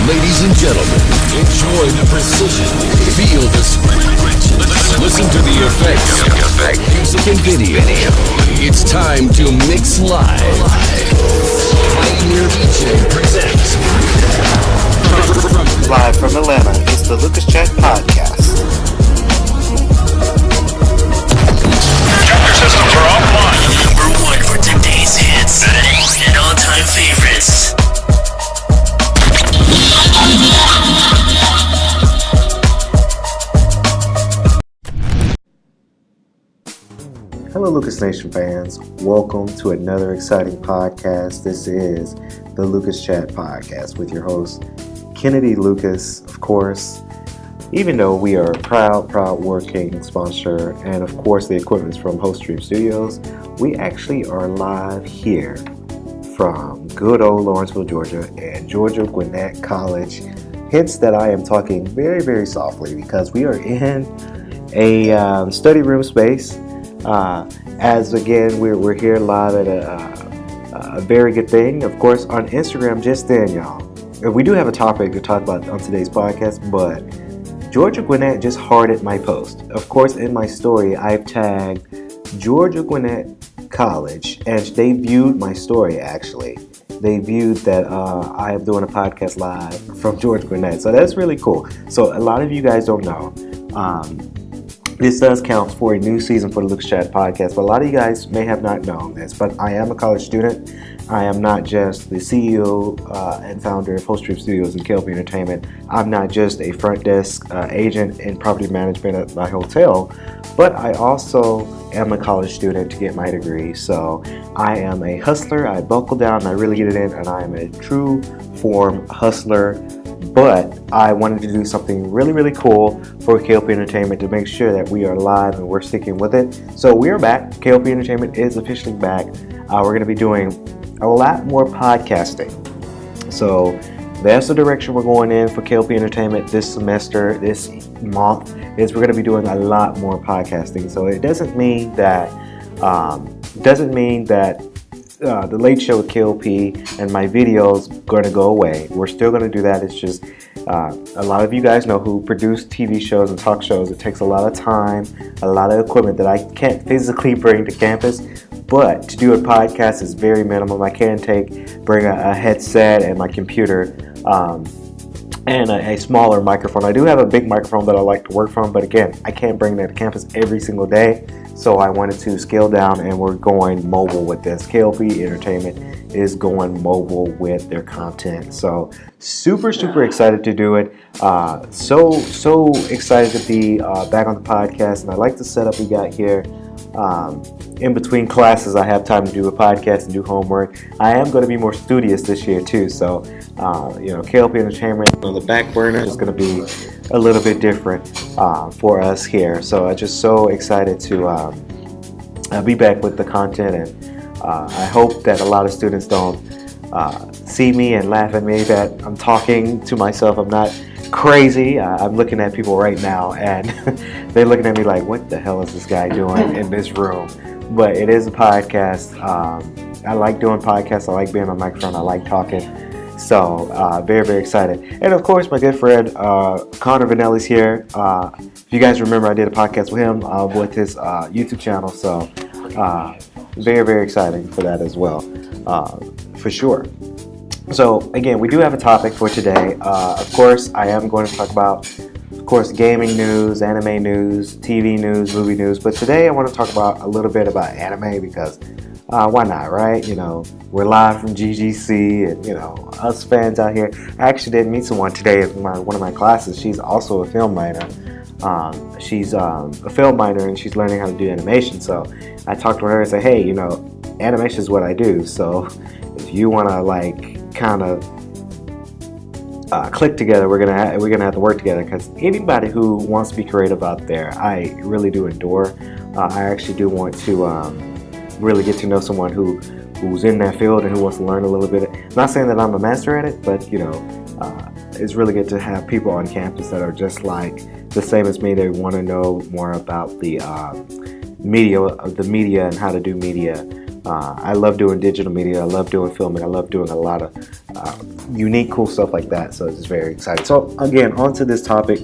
Ladies and gentlemen, enjoy the precision, feel the speed, listen to the effects, music and video. It's time to mix live. Pioneer DJ presents. Live from Atlanta, it's the Lucas Chat Podcast. Chapter systems are offline. Number one for today's hits and all-time favorites. Hello, Lucas Nation fans. Welcome to another exciting podcast. This is the Lucas Chat Podcast with your host, Kennedy Lucas, of course. Even though we are a proud working sponsor, and of course the equipment's from Host Stream Studios, we actually are live here from good old Lawrenceville, Georgia, and Georgia Gwinnett College. Hence that I am talking very, very softly because we are in a study room space. As again, we're here live at a very good thing. Of course, on Instagram just then, y'all. We do have a topic to talk about on today's podcast, but Georgia Gwinnett just hearted my post. Of course, in my story, I've tagged Georgia Gwinnett College, and they viewed my story, actually. They viewed that I am doing a podcast live from Georgia Gwinnett. So that's really cool. So a lot of you guys don't know. This does count for a new season for the Lucas Chat Podcast, but a lot of you guys may have not known this, but I am a college student. I am not just the CEO and founder of Host Stream Studios and K.L.P Entertainment. I'm not just a front desk agent in property management at my hotel, but I also am a college student to get my degree. So I am a hustler. I buckle down and I really get it in, and I am a true form hustler. But I wanted to do something really, really cool for K.L.P Entertainment to make sure that we are live and we're sticking with it. So we are back. K.L.P Entertainment is officially back. We're going to be doing a lot more podcasting. So that's the direction we're going in for K.L.P Entertainment this semester, this month, is we're going to be doing a lot more podcasting. So it doesn't mean that the Late Show with K.L.P and my videos going to go away. We're still going to do that. It's just a lot of you guys know who produce TV shows and talk shows. It takes a lot of time, a lot of equipment that I can't physically bring to campus. But to do a podcast is very minimum. I can bring a headset and my computer and a smaller microphone. I do have a big microphone that I like to work from, but again, I can't bring that to campus every single day. So I wanted to scale down, and we're going mobile with this. K.L.P Entertainment is going mobile with their content. So super excited to do it. So excited to be back on the podcast, and I like the setup we got here. In between classes, I have time to do a podcast and do homework. I am going to be more studious this year too. So, K.L.P Entertainment on the back burner is going to be a little bit different for us here. So I'm just so excited to be back with the content, and I hope that a lot of students don't see me and laugh at me that I'm talking to myself. I'm not crazy. I'm looking at people right now, and they're looking at me like, what the hell is this guy doing in this room? But it is a podcast. I like doing podcasts. I like being on the microphone. I like talking. So very excited. And of course, my good friend Connor Vanelli's here. If you guys remember, I did a podcast with him with his YouTube channel. So very exciting for that as well, for sure. So again, we do have a topic for today. Of course, I am going to talk about, of course, gaming news, anime news, TV news, movie news. But today I want to talk about a little bit about anime because why not, right? We're live from GGC, and us fans out here. I actually did meet someone today in one of my classes. She's also a film minor. She's a film minor, and she's learning how to do animation. So I talked to her and said, hey, animation is what I do. So if you want to kind of click together, we're gonna have to work together, because anybody who wants to be creative out there, I really do adore. I actually do want to really get to know someone who's in that field and who wants to learn a little bit. I'm not saying that I'm a master at it, but it's really good to have people on campus that are just like the same as me. They want to know more about the media and how to do media. I love doing digital media. I love doing filming. I love doing a lot of unique, cool stuff like that. So it's just very exciting. So again, on to this topic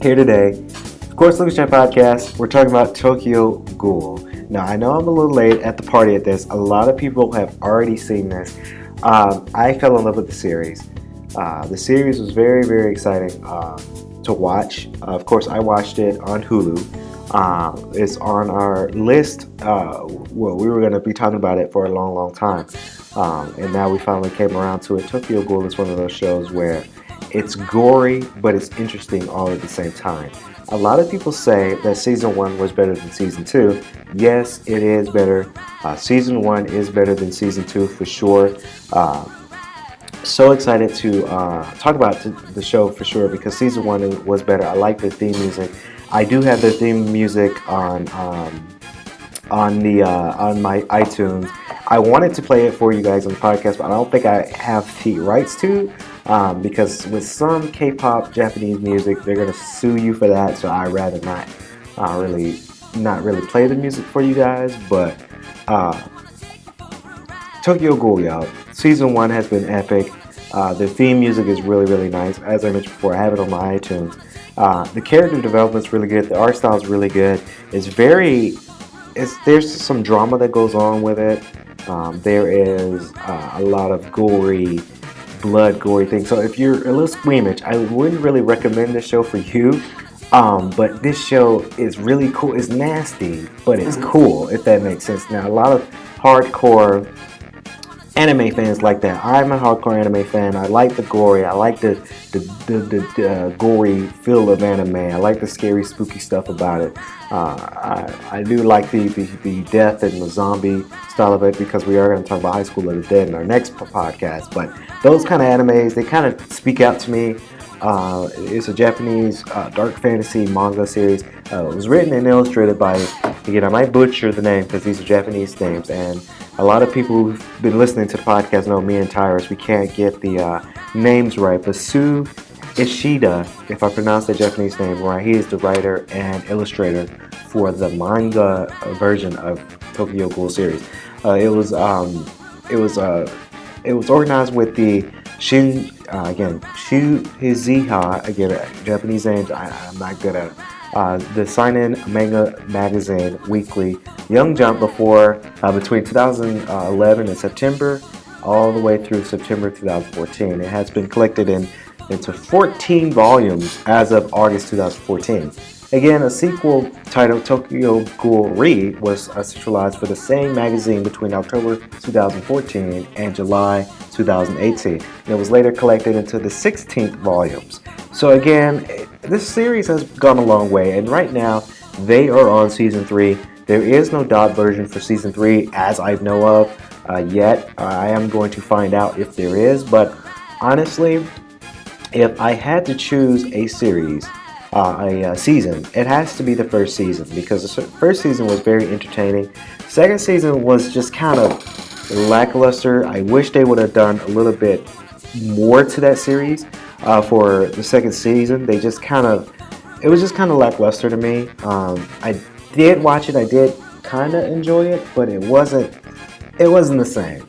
here today. Of course, Lucas Chan Podcast, we're talking about Tokyo Ghoul. Now, I know I'm a little late at the party at this. A lot of people have already seen this. I fell in love with the series. The series was very, very exciting to watch. Of course, I watched it on Hulu. It's on our list. Well, we were going to be talking about it for a long, long time. And now we finally came around to it. Tokyo Ghoul is one of those shows where it's gory, but it's interesting all at the same time. A lot of people say that season 1 was better than season 2. Yes, it is better. Season 1 is better than season 2 for sure. So excited to talk about the show for sure because season 1 was better. I like the theme music. I do have the theme music on my iTunes. I wanted to play it for you guys on the podcast, but I don't think I have the rights to. Because with some K-pop Japanese music, they're gonna sue you for that. So I'd rather not really play the music for you guys. But Tokyo Ghoul, y'all. Season 1 has been epic. The theme music is really, really nice. As I mentioned before, I have it on my iTunes. The character development's really good. The art style is really good. There's some drama that goes on with it. There is a lot of gory things. So if you're a little squeamish, I wouldn't really recommend this show for you. But this show is really cool. It's nasty, but it's cool, if that makes sense. Now, a lot of hardcore anime fans like that. I'm a hardcore anime fan. I like the gory. I like the gory feel of anime. I like the scary, spooky stuff about it. I do like the death and the zombie style of it because we are going to talk about High School of the Dead in our next podcast. But those kind of animes, they kind of speak out to me. It's a Japanese dark fantasy manga series. It was written and illustrated by, again, I might butcher the name because these are Japanese names, and a lot of people who've been listening to the podcast know me and Tyrus, we can't get the names right, but Sue Ishida, if I pronounce the Japanese name right, he is the writer and illustrator for the manga version of Tokyo Ghoul series. It was organized with the Shuhiziha, again, Japanese names I'm not good at. The Seinen Manga Magazine Weekly Young Jump between 2011 and September, all the way through September 2014. It has been collected into 14 volumes as of August 2014. Again, a sequel titled Tokyo Ghoul Re was centralized for the same magazine between October 2014 and July 2018. And it was later collected into the 16th volumes. So again, this series has gone a long way, and right now they are on season 3. There is no dub version for season 3 as I know of yet. I am going to find out if there is, but honestly, if I had to choose a series, a season, it has to be the first season because the first season was very entertaining. Second season was just kind of lackluster. I wish they would have done a little bit more to that series for the second season. It was just kind of lackluster to me. I did watch it. I did kind of enjoy it, but it wasn't the same.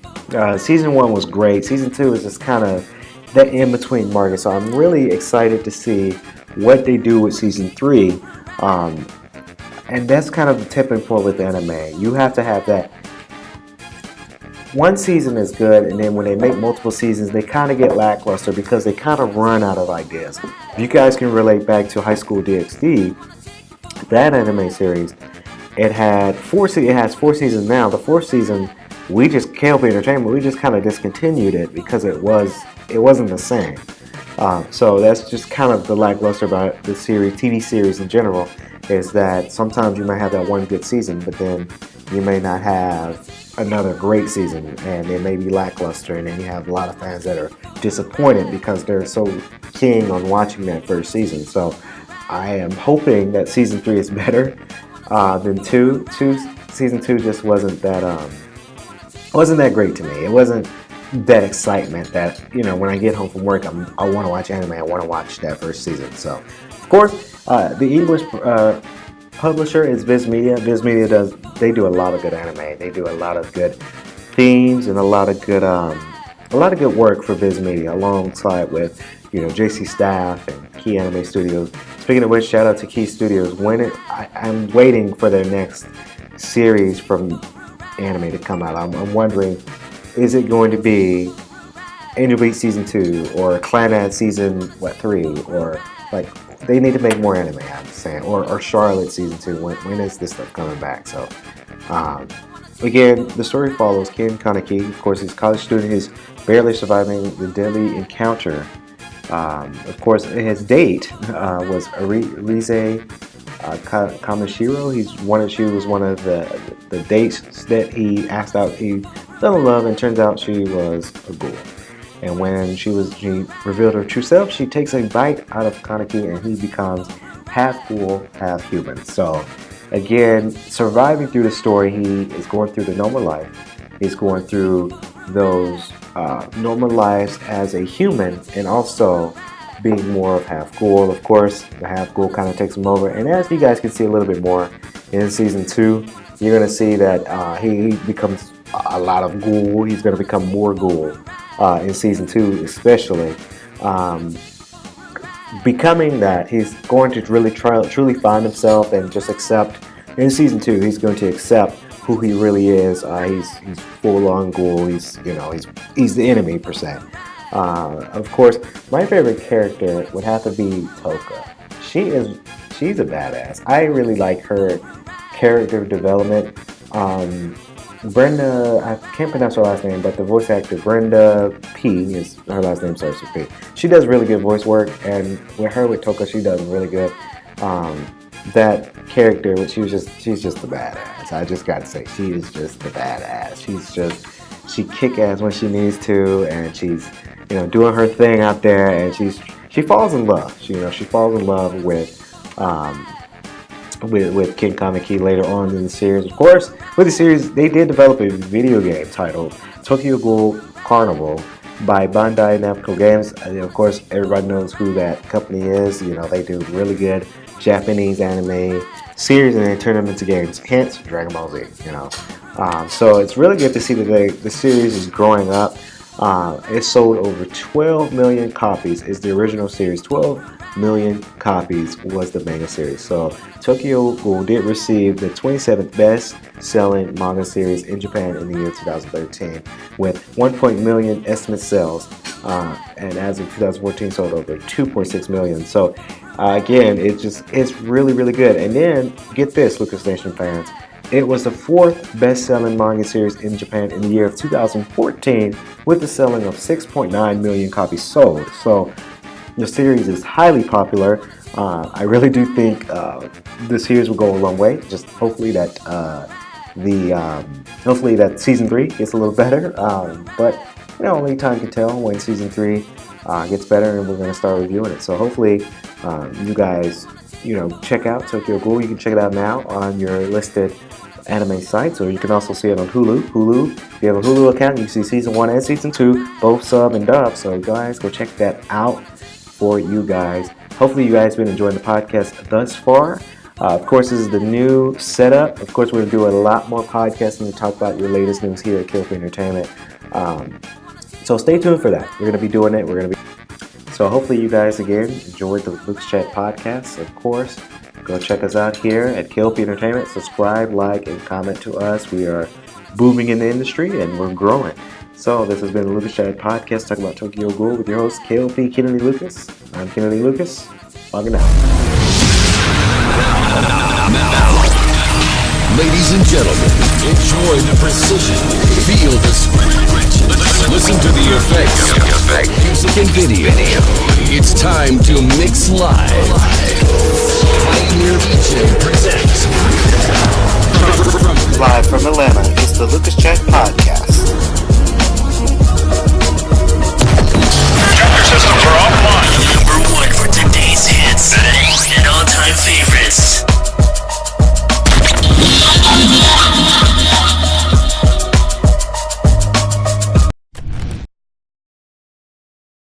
Season 1 was great. Season 2 is just kind of that in-between market. So I'm really excited to see what they do with season 3. And that's kind of the tipping point with anime. You have to have that. One season is good, and then when they make multiple seasons, they kind of get lackluster because they kind of run out of ideas. If you guys can relate back to High School DxD, that anime series, it has 4 seasons now. The 4th season, K.L.P Entertainment, we just kind of discontinued it because it wasn't the same. So that's just kind of the lackluster about the series, TV series in general, is that sometimes you might have that one good season, but then you may not have another great season, and it may be lackluster, and then you have a lot of fans that are disappointed because they're so keen on watching that first season. So I am hoping that season 3 is better than 2. Season 2 just wasn't that great to me. It wasn't that excitement that, when I get home from work, I want to watch anime. I want to watch that first season. So, of course, the English publisher is Viz Media. Viz Media they do a lot of good anime. They do a lot of good themes and a lot of good a lot of good work for Viz Media, alongside with JC Staff and Key Anime Studios. Speaking of which, shout out to Key Studios. I'm waiting for their next series from anime to come out. I'm wondering, is it going to be Angel Beats Season 2 or Clannad Season 3, or like they need to make more anime, I'm saying, or Charlotte Season 2. When is this stuff coming back? So again, the story follows Ken Kaneki. Of course, he's a college student. He's barely surviving the deadly encounter. Of course, his date was Rize Kamishiro. She was one of the dates that he asked out. He fell in love, and turns out she was a ghoul. And when she revealed her true self, she takes a bite out of Kaneki, and he becomes half ghoul, half human. So again, surviving through the story, he is going through the normal life. He's going through those normal lives as a human, and also being more of half ghoul. Of course, the half ghoul kind of takes him over. And as you guys can see a little bit more in Season 2, you're going to see that he becomes a lot of ghoul. He's going to become more ghoul in Season 2 especially. Becoming that, he's going to really truly find himself and just accept. In Season 2, he's going to accept who he really is. He's full on ghoul. He's the enemy per se. Of course, my favorite character would have to be Toka. She's a badass. I really like her character development. Brenda, I can't pronounce her last name, but the voice actor Brenda P is her last name, starts with P. She does really good voice work, and with Toka, she does really good. That character, she's just the badass. I just gotta say, she is just the badass. She kick ass when she needs to, and she's doing her thing out there, and she falls in love. She falls in love with Ken Kaneki later on in the series. Of course, with the series, they did develop a video game titled Tokyo Ghoul Carnival by Bandai Namco Games. And of course, everybody knows who that company is. They do really good Japanese anime series, and they turn them into games. Hence, Dragon Ball Z. So it's really good to see that the series is growing up. It sold over 12 million copies. Is the original series. 12 million copies was the manga series. So Tokyo Ghoul did receive the 27th best-selling manga series in Japan in the year 2013, with 1 million estimate sales, and as of 2014 sold over 2.6 million. So again, it's really, really good. And then get this, Lucas Nation fans, it was the 4th best-selling manga series in Japan in the year of 2014, with the selling of 6.9 million copies sold. So the series is highly popular. I really do think the series will go a long way. Just hopefully that Season 3 gets a little better. But only time can tell when Season 3 gets better, and we're going to start reviewing it. So hopefully you guys check out Tokyo Ghoul. You can check it out now on your listed anime sites, or you can also see it on Hulu. If you have a Hulu account, you can see Season 1 and Season 2, both sub and dub. So guys, go check that out for you guys. Hopefully you guys have been enjoying the podcast thus far. Of course, this is the new setup. Of course, we're going to do a lot more podcasting to talk about your latest news here at K.L.P Entertainment. So stay tuned for that. We're going to be doing it. So hopefully you guys, again, enjoyed the Luke's Chat podcast. Of course, go check us out here at K.L.P Entertainment. Subscribe, like, and comment to us. We are booming in the industry, and we're growing. So this has been the Lucas Chat podcast, talking about Tokyo Ghoul with your host, K.L.P Kennedy Lucas. I'm Kennedy Lucas. Logging out. Now, ladies and gentlemen, enjoy the precision, feel the scratch, listen to the effects, music and video. It's time to mix live. Pioneer DJ